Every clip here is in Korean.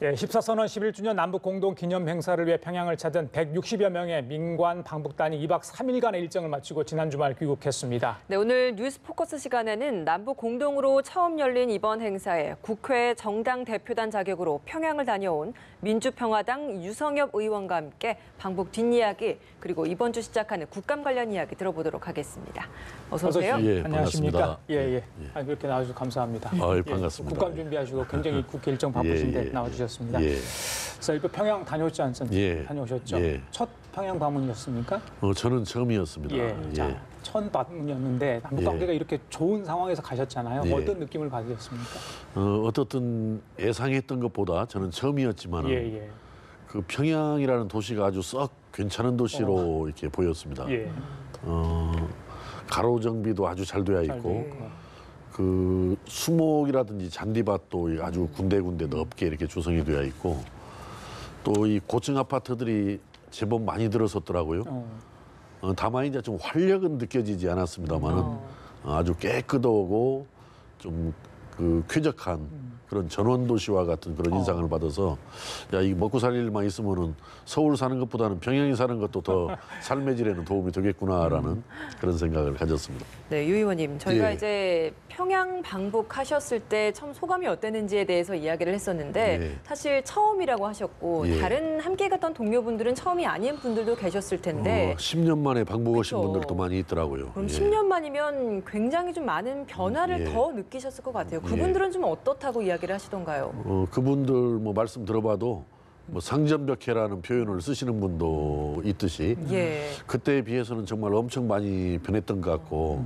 예, 14선언 11주년 남북 공동 기념 행사를 위해 평양을 찾은 160여 명의 민관 방북단이 2박 3일간의 일정을 마치고 지난 주말 귀국했습니다. 네, 오늘 뉴스 포커스 시간에는 남북 공동으로 처음 열린 이번 행사에 국회 정당 대표단 자격으로 평양을 다녀온 민주평화당 유성엽 의원과 함께 방북 뒷이야기 그리고 이번 주 시작하는 국감 관련 이야기 들어보도록 하겠습니다. 어서 오세요. 예, 안녕하십니까? 반갑습니다. 예. 그렇게 나와주셔서 감사합니다. 반갑습니다. 국감 준비하시고 굉장히 국회 일정 바쁘신데 나와주셨습니다. 그래서 일부 평양 다녀오지 않습니까? 다녀오셨죠? 첫 평양 방문이었습니까? 저는 처음이었습니다. 자, 첫 방문이었는데 남북 관계가 이렇게 좋은 상황에서 가셨잖아요. 어떤 느낌을 받으셨습니까? 어떻든 예상했던 것보다 저는 처음이었지만 그 평양이라는 도시가 아주 썩 괜찮은 도시로 이렇게 보였습니다. 가로 정비도 아주 잘 되어 있고 그 수목이라든지 잔디밭도 아주 군데군데 넓게 이렇게 조성이 되어 있고 또 이 고층 아파트들이 제법 많이 들어섰더라고요. 다만 이제 좀 활력은 느껴지지 않았습니다만은 아주 깨끗하고 좀 그 쾌적한 그런 전원 도시와 같은 그런 인상을 받아서 야, 이 먹고 살 일만 있으면은 서울 사는 것보다는 평양에 사는 것도 더 삶의 질에는 도움이 되겠구나라는 그런 생각을 가졌습니다. 네, 유 의원님, 저희가 이제 평양 방북하셨을 때 처음 소감이 어땠는지에 대해서 이야기를 했었는데 사실 처음이라고 하셨고 다른 함께 갔던 동료분들은 처음이 아닌 분들도 계셨을 텐데 10년 만에 방북하신 분들도 많이 있더라고요. 그럼 10년 만이면 굉장히 좀 많은 변화를 더 느끼셨을 것 같아요. 그분들은 좀 어떻다고 이야기를 하시던가요? 그분들 뭐 말씀 들어봐도 뭐 상전벽해라는 표현을 쓰시는 분도 있듯이 그때에 비해서는 정말 엄청 많이 변했던 것 같고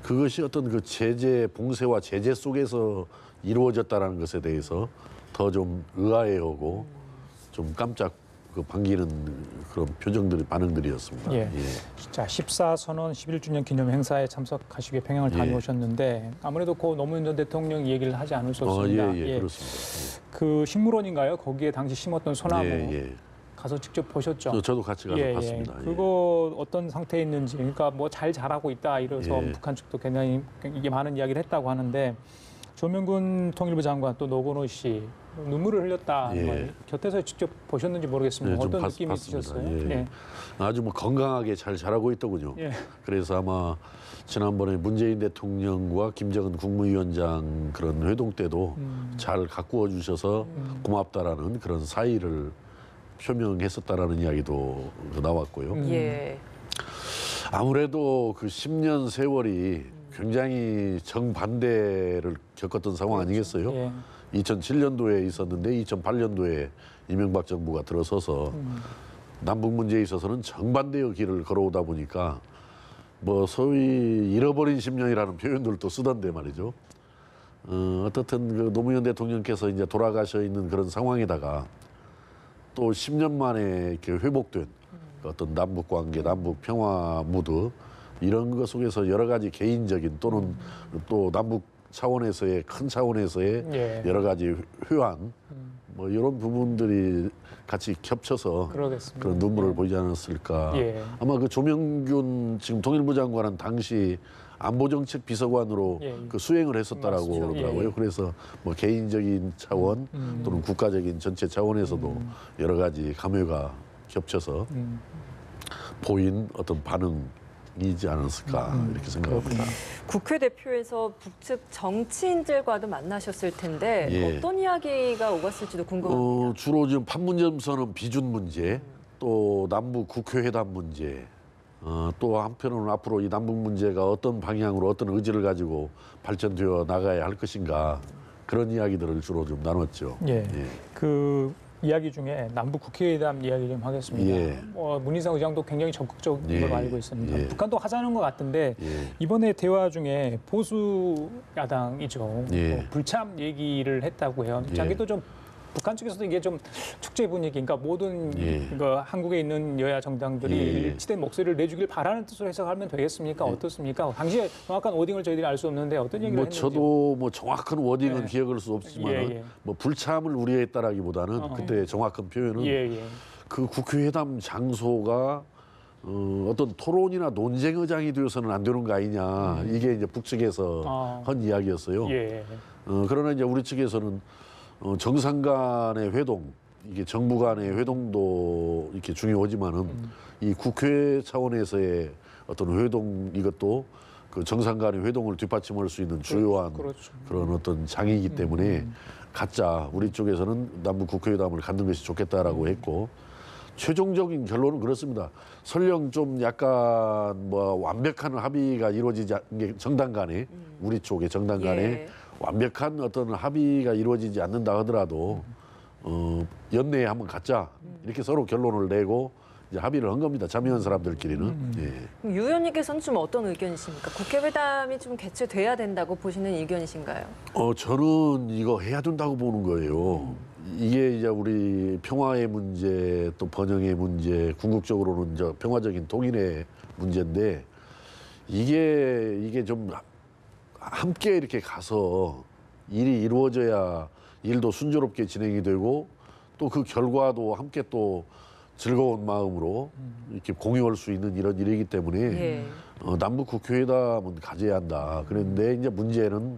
그것이 어떤 그 제재 봉쇄와 제재 속에서 이루어졌다는 것에 대해서 더 좀 의아해하고 좀 깜짝 그 반기는 그런 표정들이 반응들이었습니다. 자, 14선언 11주년 기념 행사에 참석하시기 위해 평양을 다녀오셨는데 아무래도 고 노무현 전 대통령 얘기를 하지 않을 수 없습니다. 그렇습니다. 그 식물원인가요? 거기에 당시 심었던 소나무 가서 직접 보셨죠? 저도 같이 가서 봤습니다. 그거 어떤 상태에 있는지, 그러니까 뭐 잘 자라고 있다 이래서 북한 측도 굉장히 이게 많은 이야기를 했다고 하는데 조명군 통일부 장관 또 노건호 씨 눈물을 흘렸다. 곁에서 직접 보셨는지 모르겠습니다. 어떤 느낌이 봤습니다. 드셨어요? 아주 뭐 건강하게 잘 자라고 있더군요. 그래서 아마 지난번에 문재인 대통령과 김정은 국무위원장 그런 회동 때도 잘 가꾸어 주셔서 고맙다라는 그런 사의를 표명했었다라는 이야기도 나왔고요. 아무래도 그 10년 세월이 굉장히 정반대를 겪었던 상황 아니겠어요? 2007년도에 있었는데 2008년도에 이명박 정부가 들어서서 남북 문제에 있어서는 정반대의 길을 걸어오다 보니까 뭐 소위 잃어버린 10년이라는 표현들도 쓰던데 말이죠. 어떻든 그 노무현 대통령께서 이제 돌아가셔 있는 그런 상황에다가 또 10년 만에 이렇게 회복된 어떤 남북 관계, 남북 평화 무드 이런 것 속에서 여러 가지 개인적인 또는 또 남북 차원에서의 큰 차원에서의 여러 가지 회한 뭐 이런 부분들이 같이 겹쳐서 그런 눈물을 보이지 않았을까. 아마 그 조명균 지금 통일부 장관은 당시 안보정책 비서관으로 그 수행을 했었다라고 그러더라고요. 그래서 뭐 개인적인 차원 또는 국가적인 전체 차원에서도 여러 가지 감회가 겹쳐서 보인 어떤 반응이지 않았을까 이렇게 생각합니다. 국회 대표에서 북측 정치인들과도 만나셨을 텐데 어떤 이야기가 오갔을지도 궁금합니다. 주로 지금 판문점선언 비준 문제, 또 남북 국회회담 문제, 또 한편으로는 앞으로 이 남북 문제가 어떤 방향으로 어떤 의지를 가지고 발전되어 나가야 할 것인가 그런 이야기들을 주로 좀 나눴죠. 그 이야기 중에 남북 국회의담 이야기 좀 하겠습니다. 문희상 의장도 굉장히 적극적인 걸로 알고 있습니다. 북한도 하자는 것 같은데 이번에 대화 중에 보수 야당이죠. 불참 얘기를 했다고 해요. 자기도 좀 북한 측에서도 이게 좀 축제 분위기, 그러니까 모든 한국에 있는 여야 정당들이 일치된 목소리를 내주길 바라는 뜻으로 해석하면 되겠습니까? 어떻습니까? 당시에 정확한 워딩을 저희들이 알 수 없는데 어떤 얘기를 했는지. 저도 뭐 정확한 워딩은 기억할 수 없지만 뭐 불참을 우려했다라기보다는 그때 정확한 표현은 그 국회회담 장소가 어떤 토론이나 논쟁 의장이 되어서는 안 되는 거 아니냐 이게 이제 북측에서 한 이야기였어요. 그러나 이제 우리 측에서는 정상 간의 회동, 이게 정부 간의 회동도 이렇게 중요하지만은 이 국회 차원에서의 어떤 회동 이것도 그 정상 간의 회동을 뒷받침할 수 있는 주요한 그렇죠. 그런 어떤 장이기 때문에 갖자. 우리 쪽에서는 남북 국회회담을 갖는 것이 좋겠다라고 했고 최종적인 결론은 그렇습니다. 설령 좀 약간 뭐 완벽한 합의가 이루어지지 않는 게 정당 간에 우리 쪽의 정당 간에 예. 완벽한 어떤 합의가 이루어지지 않는다 하더라도 연내에 한번 갖자 이렇게 서로 결론을 내고 이제 합의를 한 겁니다. 참여한 사람들끼리는. 예. 그럼 유 의원님께서는 좀 어떤 의견이십니까? 국회 회담이 좀 개최돼야 된다고 보시는 의견이신가요? 저는 이거 해야 된다고 보는 거예요. 이게 이제 우리 평화의 문제, 또 번영의 문제, 궁극적으로는 저 평화적인 통일의 문제인데 이게 좀 함께 이렇게 가서 일이 이루어져야 일도 순조롭게 진행이 되고 또 그 결과도 함께 또 즐거운 마음으로 이렇게 공유할 수 있는 이런 일이기 때문에 예. 남북 국회회담은 가져야 한다. 그런데 이제 문제는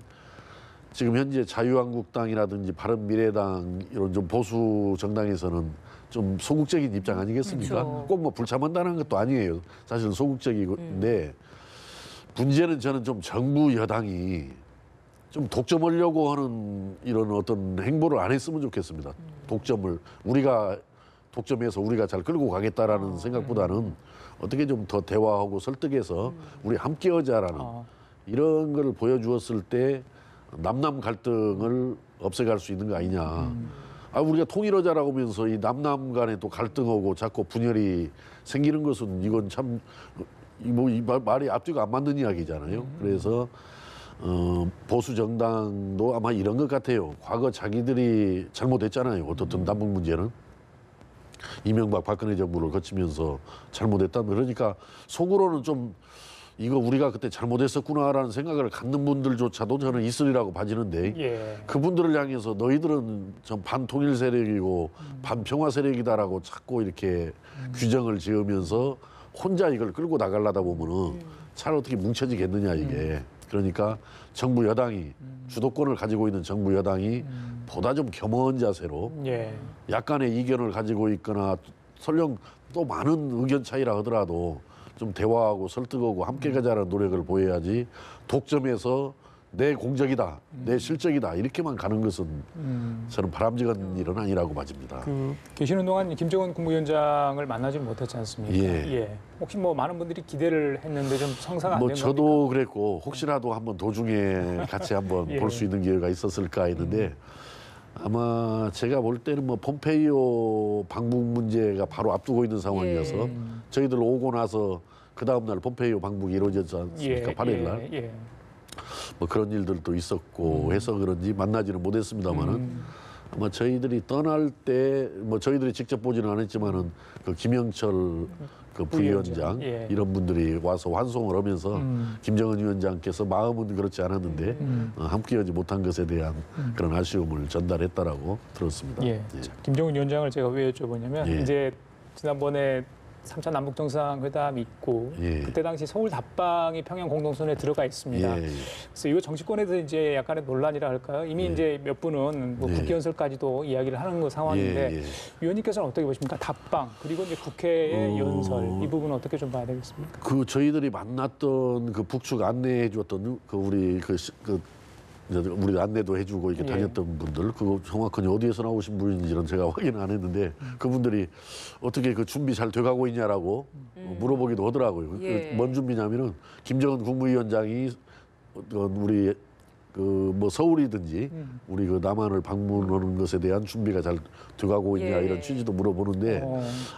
지금 현재 자유한국당이라든지 바른미래당 이런 좀 보수 정당에서는 좀 소극적인 입장 아니겠습니까? 그렇죠. 꼭 뭐 불참한다는 것도 아니에요. 사실 소극적인데 문제는 저는 좀 정부 여당이 좀 독점하려고 하는 이런 어떤 행보를 안 했으면 좋겠습니다. 독점을 독점해서 우리가 잘 끌고 가겠다라는 생각보다는 어떻게 좀 더 대화하고 설득해서 우리 함께 하자라는 이런 걸 보여주었을 때 남남 갈등을 없애갈 수 있는 거 아니냐. 우리가 통일하자라고 하면서 이 남남 간에 또 갈등하고 자꾸 분열이 생기는 것은 이건 참 이 말이 앞뒤가 안 맞는 이야기잖아요. 그래서 보수 정당도 아마 이런 것 같아요. 과거 자기들이 잘못했잖아요. 어떻든 남북 문제는 이명박 박근혜 정부를 거치면서 잘못했다면 그러니까 속으로는 좀 이거 우리가 그때 잘못했었구나라는 생각을 갖는 분들조차도 저는 있으리라고 봐지는데 예. 그분들을 향해서 너희들은 좀 반통일 세력이고 반평화 세력이다라고 자꾸 이렇게 규정을 지으면서 혼자 이걸 끌고 나가려다 보면은 잘 어떻게 뭉쳐지겠느냐 이게. 그러니까 정부 여당이 주도권을 가지고 있는 정부 여당이 보다 좀 겸허한 자세로 예. 약간의 이견을 가지고 있거나 설령 또 많은 의견 차이라 하더라도 좀 대화하고 설득하고 함께 가자는 노력을 보여야지 독점해서 내 공적이다, 내 실적이다 이렇게만 가는 것은 저는 바람직한 일은 아니라고 봐집니다. 계시는 동안 김정은 국무위원장을 만나지 못했지 않습니까? 예. 혹시 뭐 많은 분들이 기대를 했는데 좀 성사가 안 된 겁니까? 저도 그랬고 혹시라도 한번 도중에 같이 한번 예. 볼 수 있는 기회가 있었을까 했는데 아마 제가 볼 때는 뭐 폼페이오 방북 문제가 바로 앞두고 있는 상황이어서 저희들 오고 나서 그 다음 날 폼페이오 방북이 이루어졌지 않습니까? 8일 날. 예. 뭐 그런 일들도 있었고 해서 그런지 만나지는 못했습니다만은 아마 저희들이 떠날 때 뭐 저희들이 직접 보지는 않았지만은 그 김영철 그 부위원장 예. 이런 분들이 와서 환송을 하면서 김정은 위원장께서 마음은 그렇지 않았는데 함께하지 못한 것에 대한 그런 아쉬움을 전달했다라고 들었습니다. 예. 자, 김정은 위원장을 제가 왜 여쭤보냐면 예. 이제 지난번에 3차 남북 정상회담이 있고 예. 그때 당시 서울 답방이 평양 공동선언에 들어가 있습니다. 예. 그래서 이거 정치권에서 이제 약간의 논란이라 할까요? 이미 이제 몇 분은 뭐 국회연설까지도 이야기를 하는 거 상황인데 위원님께서는 어떻게 보십니까? 답방 그리고 이제 국회의 연설 이 부분은 어떻게 좀 봐야 되겠습니까? 그 저희들이 만났던 그 북측 안내해 주었던 그 우리 우리 안내도 해주고 이렇게 다녔던 분들 그거 정확하니 어디에서 나오신 분인지는 제가 확인 안 했는데 그분들이 어떻게 그 준비 잘 돼가고 있냐라고 물어보기도 하더라고요. 뭔 준비냐면은 김정은 국무위원장이 우리 그 뭐 서울이든지 우리 그 남한을 방문하는 것에 대한 준비가 잘 돼가고 있냐 이런 취지도 물어보는데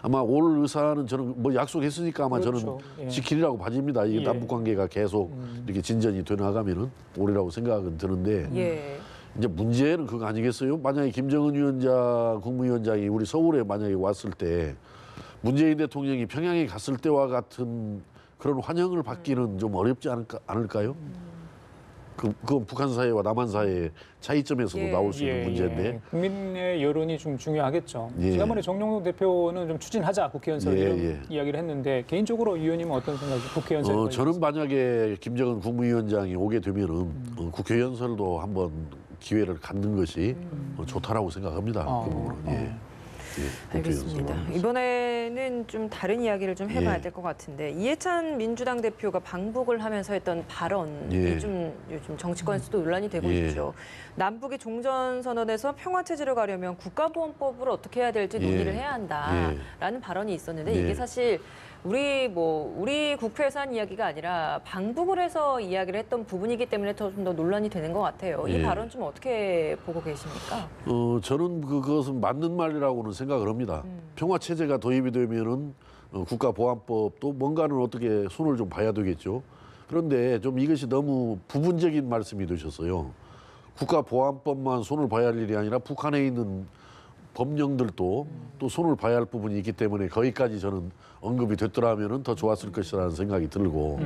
아마 올 의사는 저는 뭐 약속했으니까 아마 그렇죠. 저는 지키리라고 봐집니다. 이게 남북 관계가 계속 이렇게 진전이 돼 나가면은 올이라고 생각은 드는데 이제 문제는 그거 아니겠어요? 만약에 김정은 위원장 국무위원장이 우리 서울에 만약에 왔을 때 문재인 대통령이 평양에 갔을 때와 같은 그런 환영을 받기는 좀 어렵지 않을까요? 그건 북한 사회와 남한 사회의 차이점에서도 나올 수 있는 문제인데 국민의 여론이 좀 중요하겠죠. 지난번에 정영돈 대표는 좀 추진하자 국회연설 이런 이야기를 했는데 개인적으로 위원님은 어떤 생각이세요? 국회연설 저는 만약에 김정은 국무위원장이 오게 되면은 국회연설도 한번 기회를 갖는 것이 좋다라고 생각합니다. 그 부분은. 예. 예, 알겠습니다. 이번에는 좀 다른 이야기를 좀 해봐야 될 것 같은데 이해찬 민주당 대표가 방북을 하면서 했던 발언이 좀 요즘 정치권에서도 논란이 되고 있죠. 남북이 종전선언에서 평화체제로 가려면 국가보안법을 어떻게 해야 될지 논의를 해야 한다라는 발언이 있었는데 이게 사실 우리 국회에서 한 이야기가 아니라 방북을 해서 이야기를 했던 부분이기 때문에 좀 더 논란이 되는 것 같아요. 이 발언 좀 어떻게 보고 계십니까? 저는 그것은 맞는 말이라고는 생각을 합니다. 평화 체제가 도입이 되면은 국가보안법도 뭔가는 어떻게 손을 좀 봐야 되겠죠. 그런데 좀 이것이 너무 부분적인 말씀이 되셨어요. 국가보안법만 손을 봐야 할 일이 아니라 북한에 있는 법령들도 또 손을 봐야 할 부분이 있기 때문에 거기까지 저는 언급이 됐더라면 더 좋았을 것이라는 생각이 들고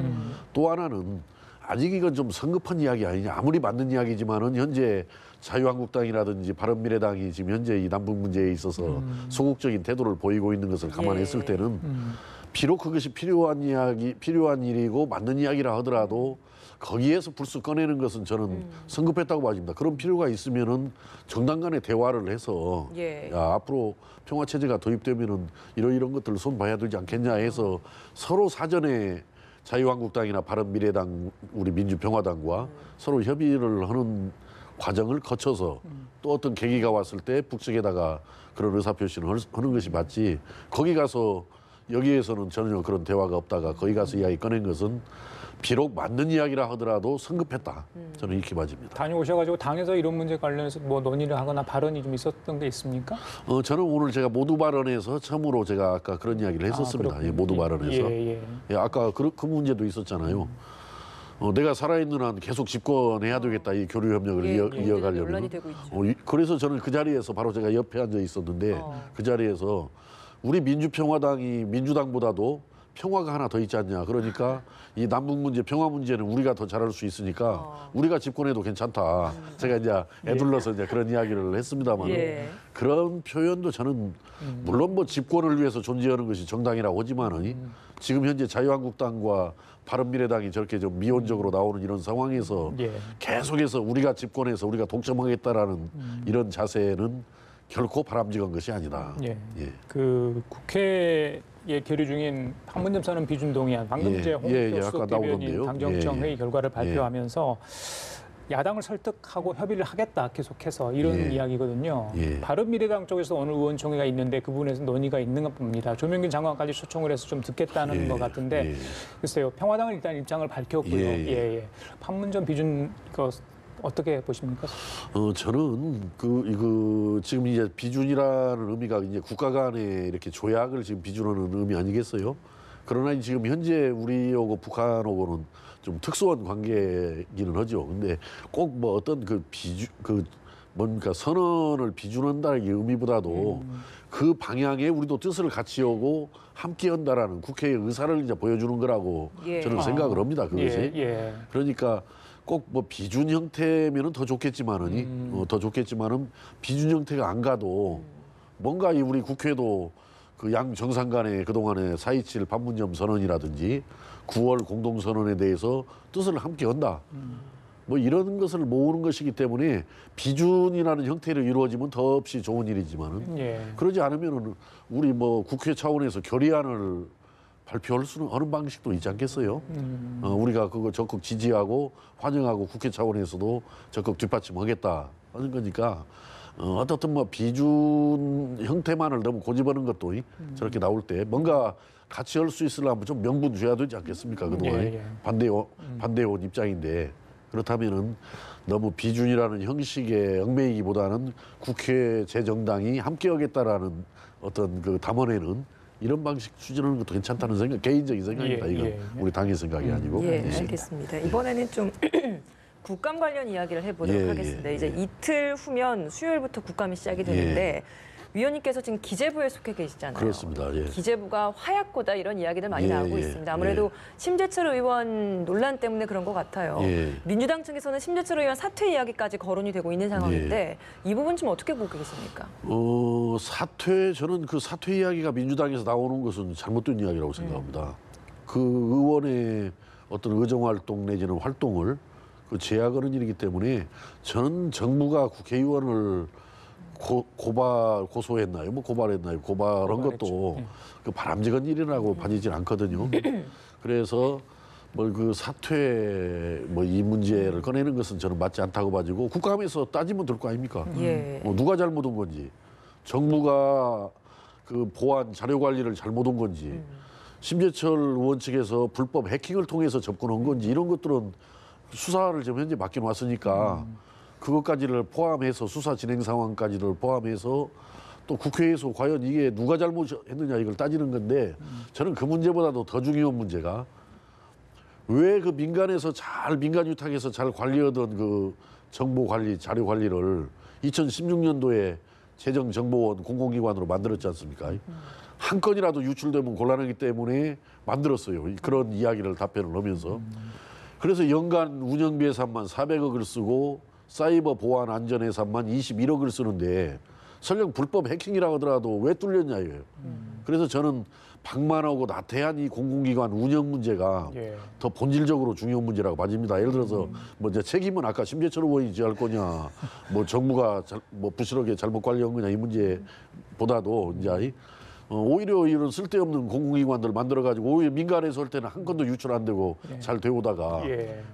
또 하나는 아직 이건 좀 성급한 이야기 아니냐. 아무리 맞는 이야기지만은 현재 자유한국당이라든지 바른미래당이 지금 현재 이 남북 문제에 있어서 소극적인 태도를 보이고 있는 것을 감안했을 때는 비록 그것이 필요한 일이고 맞는 이야기라 하더라도 거기에서 불쑥 꺼내는 것은 저는 성급했다고 봐집니다. 그런 필요가 있으면은 정당 간의 대화를 해서 야, 앞으로 평화 체제가 도입되면은 이런 것들을 손 봐야 되지 않겠냐 해서 서로 사전에 자유한국당이나 바른미래당, 우리 민주평화당과 서로 협의를 하는 과정을 거쳐서 또 어떤 계기가 왔을 때 북측에다가 그런 의사표시를 하는 것이 맞지. 거기 가서 여기에서는 전혀 그런 대화가 없다가 거기 가서 이야기 꺼낸 것은 비록 맞는 이야기라 하더라도 성급했다. 저는 이렇게 봐집니다. 다녀오셔가지고 당에서 이런 문제 관련해서 뭐 논의를 하거나 발언이 좀 있었던 게 있습니까? 저는 오늘 제가 모두 발언에서 처음으로 제가 아까 그런 이야기를 했었습니다. 모두 발언에서. 아까 그 문제도 있었잖아요. 내가 살아있는 한 계속 집권해야 되겠다. 이 교류협력을 이어가려면. 논란이 되고 있죠. 그래서 저는 그 자리에서 바로 제가 옆에 앉아 있었는데 그 자리에서 우리 민주평화당이 민주당보다도 평화가 하나 더 있지 않냐. 그러니까 이 남북 문제, 평화 문제는 우리가 더 잘할 수 있으니까 우리가 집권해도 괜찮다. 제가 이제 애둘러서 이제 그런 이야기를 했습니다만 그런 표현도 저는 물론 뭐 집권을 위해서 존재하는 것이 정당이라고 하지만은 지금 현재 자유한국당과 바른미래당이 저렇게 좀 미온적으로 나오는 이런 상황에서 계속해서 우리가 집권해서 우리가 독점하겠다라는 이런 자세는 결코 바람직한 것이 아니다. 그 국회에 계류 중인 판문점 선언 비준동의안 방금 이제 홍익표 대변인 당정청 회의 결과를 발표하면서 야당을 설득하고 협의를 하겠다 계속해서 이런 이야기거든요. 바른미래당 쪽에서 오늘 의원총회가 있는데 그 부분에서 논의가 있는 것 봅니다. 조명균 장관까지 초청을 해서 좀 듣겠다는 것 같은데 글쎄요. 평화당은 일단 입장을 밝혔고요. 판문점 비준 어떻게 보십니까? 저는 지금 이제 비준이라는 의미가 이제 국가 간의 이렇게 조약을 지금 비준하는 의미 아니겠어요? 그러나 지금 현재 우리하고 북한하고는 좀 특수한 관계이기는 하죠. 근데 꼭 뭐 어떤 뭔가 선언을 비준한다는 의미보다도 그 방향에 우리도 뜻을 같이 오고 함께 한다라는 국회의 의사를 이제 보여주는 거라고 저는 생각을 합니다. 그것이. 그러니까 꼭 뭐 비준 형태면은 더 좋겠지만은 비준 형태가 안 가도 뭔가 우리 국회도 그 양 정상 간의 그동안의 4.27 판문점 선언이라든지 9월 공동선언에 대해서 뜻을 함께 한다. 뭐 이런 것을 모으는 것이기 때문에 비준이라는 형태로 이루어지면 더없이 좋은 일이지만은 그러지 않으면은 우리 뭐 국회 차원에서 결의안을 발표할 수는 하는 방식도 있지 않겠어요? 우리가 그거 적극 지지하고 환영하고 국회 차원에서도 적극 뒷받침하겠다 하는 거니까 어떻든 뭐 비준 형태만을 너무 고집하는 것도 저렇게 나올 때 뭔가 같이 할 수 있으려면 좀 명분 줘야 되지 않겠습니까? 그동안에 반대해온 입장인데 그렇다면은 너무 비준이라는 형식에 얽매이기보다는 국회 제정당이 함께하겠다라는 어떤 그 담원에는 이런 방식 추진하는 것도 괜찮다는 생각, 개인적인 생각입니다. 이건 우리 당의 생각이 아니고. 알겠습니다. 이번에는 좀 국감 관련 이야기를 해보도록 하겠습니다. 이제 이틀 후면 수요일부터 국감이 시작이 되는데 위원님께서 지금 기재부에 속해 계시잖아요. 그렇습니다. 기재부가 화약고다 이런 이야기들 많이 나오고 있습니다. 아무래도 심재철 의원 논란 때문에 그런 것 같아요. 민주당 측에서는 심재철 의원 사퇴 이야기까지 거론이 되고 있는 상황인데 이 부분 좀 어떻게 보고 계십니까? 저는 그 사퇴 이야기가 민주당에서 나오는 것은 잘못된 이야기라고 생각합니다. 그 의원의 어떤 의정활동 내지는 활동을 그 제야 거는 일이기 때문에 저는 정부가 국회의원을 고소했나요? 뭐 고발했나요? 고발한 것도 그 바람직한 일이라고 봐지질 않거든요. 그래서 뭐 그 사퇴 뭐 이 문제를 꺼내는 것은 저는 맞지 않다고 봐지고 국감에서 따지면 될 거 아닙니까? 뭐 누가 잘못한 건지, 정부가 그 보안 자료 관리를 잘못한 건지, 심재철 의원 측에서 불법 해킹을 통해서 접근한 건지 이런 것들은 수사를 지금 현재 맡겨놨으니까 그것까지를 포함해서 수사 진행 상황까지를 포함해서 또 국회에서 과연 이게 누가 잘못했느냐 이걸 따지는 건데 저는 그 문제보다도 더 중요한 문제가 왜 그 민간에서 민간 유탁에서 잘 관리하던 그 정보 관리, 자료 관리를 2016년도에 재정정보원 공공기관으로 만들었지 않습니까? 한 건이라도 유출되면 곤란하기 때문에 만들었어요. 그런 이야기를 답변을 하면서. 그래서 연간 운영비 예산만 400억을 쓰고 사이버 보안 안전 예산만 21억을 쓰는데 설령 불법 해킹이라고 하더라도 왜 뚫렸냐 이거예요. 그래서 저는 방만하고 나태한 이 공공기관 운영 문제가 더 본질적으로 중요한 문제라고 봐집니다. 예를 들어서 뭐 이제 책임은 아까 심재철 의원이 지할 거냐, 뭐 정부가 뭐 부실하게 잘못 관리한 거냐 이 문제보다도 이제 오히려 이런 쓸데없는 공공기관들 만들어가지고 오히려 민간에서 할 때는 한 건도 유출 안 되고 잘 되오다가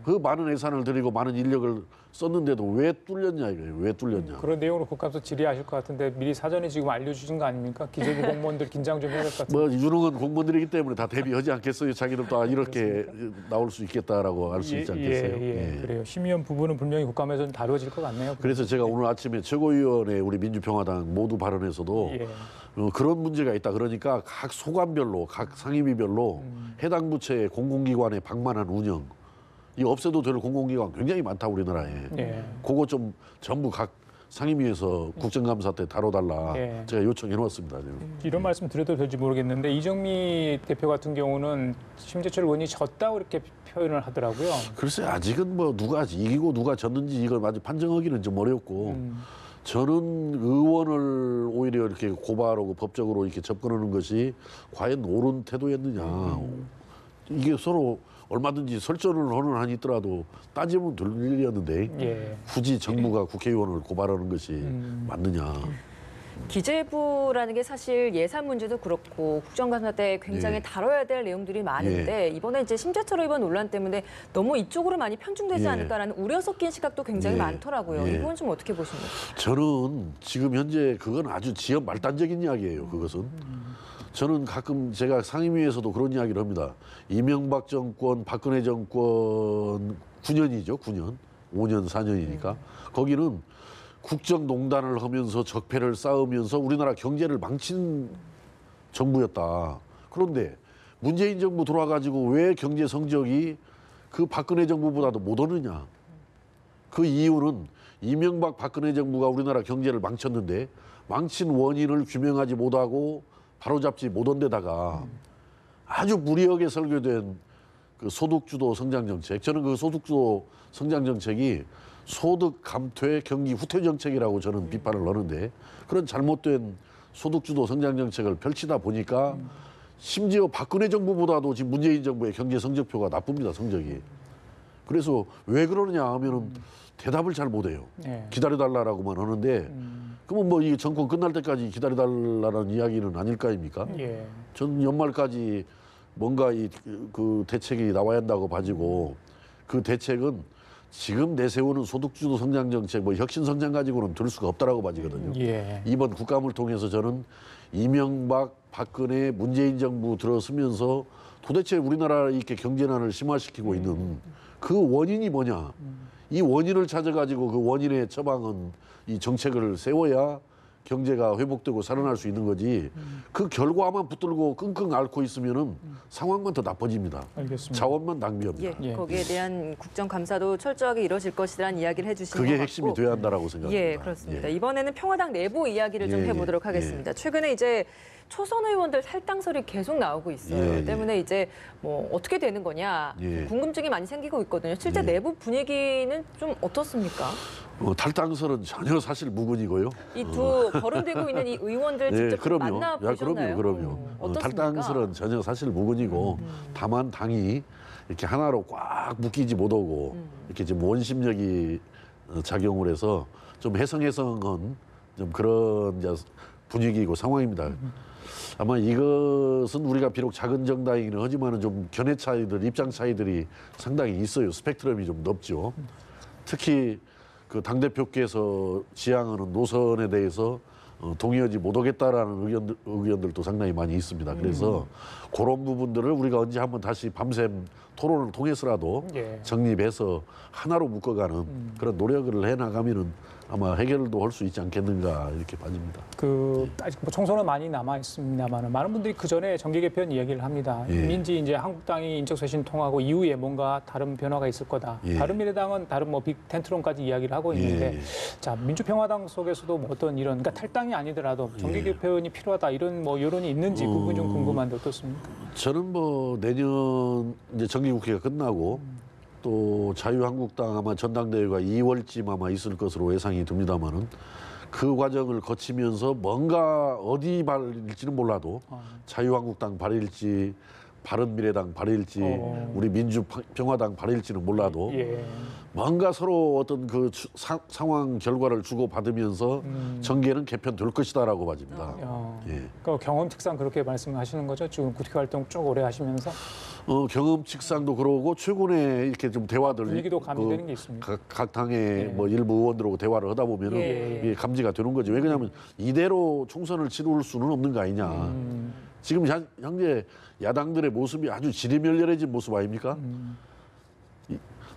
그 많은 예산을 들이고 많은 인력을 썼는데도 왜 뚫렸냐 이거예요. 왜 뚫렸냐. 그런 내용으로 국감에서 질의하실 것 같은데 미리 사전에 지금 알려주신 거 아닙니까? 기재부 공무원들 긴장 좀 해야 될 것 같은데. 뭐 유능한 공무원들이기 때문에 다 대비하지 않겠어요. 자기들도 이렇게 나올 수 있겠다라고 알 수 있지 않겠어요. 그래요. 심의원 부분은 분명히 국감에서는 다뤄질 것 같네요. 그래서 제가 오늘 아침에 최고위원회 우리 민주평화당 모두 발언에서도 그런 문제가 있다. 그러니까 각 소관별로, 각 상임위별로 해당 부처의 공공기관의 방만한 운영, 이 없애도 될 공공기관 굉장히 많다 우리나라에. 그거 좀 전부 각 상임위에서 국정감사 때 다뤄달라 제가 요청해놓았습니다. 이런 말씀 드려도 될지 모르겠는데 이정미 대표 같은 경우는 심재철 의원이 졌다고 이렇게 표현을 하더라고요. 글쎄 아직은 뭐 누가 이기고 누가 졌는지 이걸 아직 판정하기는 좀 어렵고 저는 의원을 오히려 이렇게 고발하고 법적으로 이렇게 접근하는 것이 과연 옳은 태도였느냐. 이게 서로 얼마든지 설전을 하는 한이 있더라도 따지면 될 일이었는데 굳이 정부가 국회의원을 고발하는 것이 맞느냐. 기재부라는 게 사실 예산 문제도 그렇고 국정감사 때 굉장히 다뤄야 될 내용들이 많은데 이번에 이제 심재철 의원 논란 때문에 너무 이쪽으로 많이 편중되지 않을까라는 우려 섞인 시각도 굉장히 많더라고요. 이 부분 좀 어떻게 보십니까? 저는 지금 현재 그건 아주 지연 말단적인 이야기예요. 그것은. 저는 가끔 제가 상임위에서도 그런 이야기를 합니다. 이명박 정권, 박근혜 정권 9년이죠. 9년. 5년, 4년이니까. 거기는 국정농단을 하면서 적폐를 쌓으면서 우리나라 경제를 망친 정부였다. 그런데 문재인 정부 들어와가지고 왜 경제 성적이 그 박근혜 정부보다도 못 오느냐. 그 이유는 이명박 박근혜 정부가 우리나라 경제를 망쳤는데 망친 원인을 규명하지 못하고 바로잡지 못한 데다가 아주 무리하게 설계된 그 소득주도 성장정책. 저는 그 소득주도 성장정책이 소득 감퇴 경기 후퇴 정책이라고 저는 비판을 하는데 그런 잘못된 소득주도 성장정책을 펼치다 보니까 심지어 박근혜 정부보다도 지금 문재인 정부의 경제 성적표가 나쁩니다. 성적이. 그래서 왜 그러느냐 하면은 대답을 잘 못해요. 기다려달라고만 하는데 그러면 뭐 이 정권 끝날 때까지 기다려달라는 이야기는 아닐 거 아닙니까? 저는 연말까지 뭔가 그 대책이 나와야 한다고 봐지고 그 대책은 지금 내세우는 소득주도 성장 정책, 뭐 혁신 성장 가지고는 될 수가 없다라고 봐지거든요. 이번 국감을 통해서 저는 이명박, 박근혜, 문재인 정부 들어서면서 도대체 우리나라 이렇게 경제난을 심화시키고 있는 그 원인이 뭐냐? 이 원인을 찾아가지고 그 원인에 처방은 이 정책을 세워야 경제가 회복되고 살아날 수 있는 거지. 그 결과만 붙들고 끙끙 앓고 있으면은 상황만 더 나빠집니다. 알겠습니다. 자원만 낭비합니다. 거기에 대한 국정감사도 철저하게 이루어질 것이라는 이야기를 해주신 것 같고. 그게 핵심이 돼야 한다라고 생각합니다. 그렇습니다. 이번에는 평화당 내부 이야기를 좀 해보도록 하겠습니다. 최근에 이제 초선 의원들 탈당설이 계속 나오고 있어요. 때문에 이제 뭐 어떻게 되는 거냐 궁금증이 많이 생기고 있거든요. 실제 내부 분위기는 좀 어떻습니까? 탈당설은 전혀 사실 무근이고요. 이 두 거론되고 있는 이 의원들 직접 그럼요. 만나보셨나요? 그럼요. 어떻습니까? 탈당설은 전혀 사실 무근이고 다만 당이 이렇게 하나로 꽉 묶이지 못하고 이렇게 지금 원심력이 작용을 해서 좀 해성해성한 좀 그런 이제 분위기이고 상황입니다. 아마 이것은 우리가 비록 작은 정당이긴 하지만은 좀 견해 차이들, 입장 차이들이 상당히 있어요. 스펙트럼이 좀 넓죠. 특히 그 당대표께서 지향하는 노선에 대해서 동의하지 못하겠다라는 의견들도 상당히 많이 있습니다. 그래서 그런 부분들을 우리가 언제 한번 다시 밤샘 토론을 통해서라도 정립해서 하나로 묶어가는 그런 노력을 해나가면은 아마 해결도 할 수 있지 않겠는가 이렇게 봐집니다. 아직 뭐 총선은 많이 남아 있습니다만 많은 분들이 그 전에 정계 개편 이야기를 합니다. 민지 이제 한국당이 인적쇄신 통하고 이후에 뭔가 다른 변화가 있을 거다. 바른미래당은 다른 뭐 빅 텐트론까지 이야기를 하고 있는데 자 민주평화당 속에서도 뭐 어떤 이런 그러니까 탈당이 아니더라도 정계 개편이 필요하다 이런 뭐 여론이 있는지 그 부분 좀 궁금한데 어떻습니까? 저는 뭐 내년 이제 정기국회가 끝나고 또 자유한국당 아마 전당대회가 2월쯤 아마 있을 것으로 예상이 됩니다만은 그 과정을 거치면서 뭔가 어디 발일지는 몰라도 자유한국당 발일지 바른미래당 발일지 우리 민주평화당 발일지는 몰라도 뭔가 서로 어떤 그 상황 결과를 주고받으면서 정계는 개편될 것이다라고 봐집니다. 그 경험 특상 그렇게 말씀하시는 거죠? 지금 국회 활동 쭉 오래 하시면서? 경험 측상도 그러고 최근에 이렇게 좀 대화들 분위기도 감지되는 게 있습니다. 각 당의 뭐 일부 의원들하고 대화를 하다 보면은 이게 감지가 되는 거죠. 왜냐하면 이대로 총선을 치룰 수는 없는 거 아니냐. 지금 현재 야당들의 모습이 아주 지리멸렬해진 모습 아닙니까?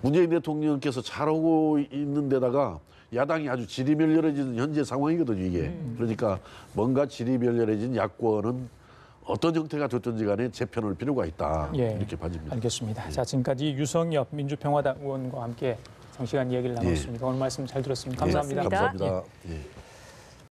문재인 대통령께서 잘하고 있는 데다가 야당이 아주 지리멸렬해진 현재 상황이거든요, 이게. 그러니까 뭔가 지리멸렬해진 야권은 어떤 형태가 됐든지 간에 재편할 필요가 있다. 이렇게 봐집니다. 알겠습니다. 자, 지금까지 유성엽 민주평화당 의원과 함께 장시간 이야기를 나눴습니다. 오늘 말씀 잘 들었습니다. 감사합니다. 감사합니다.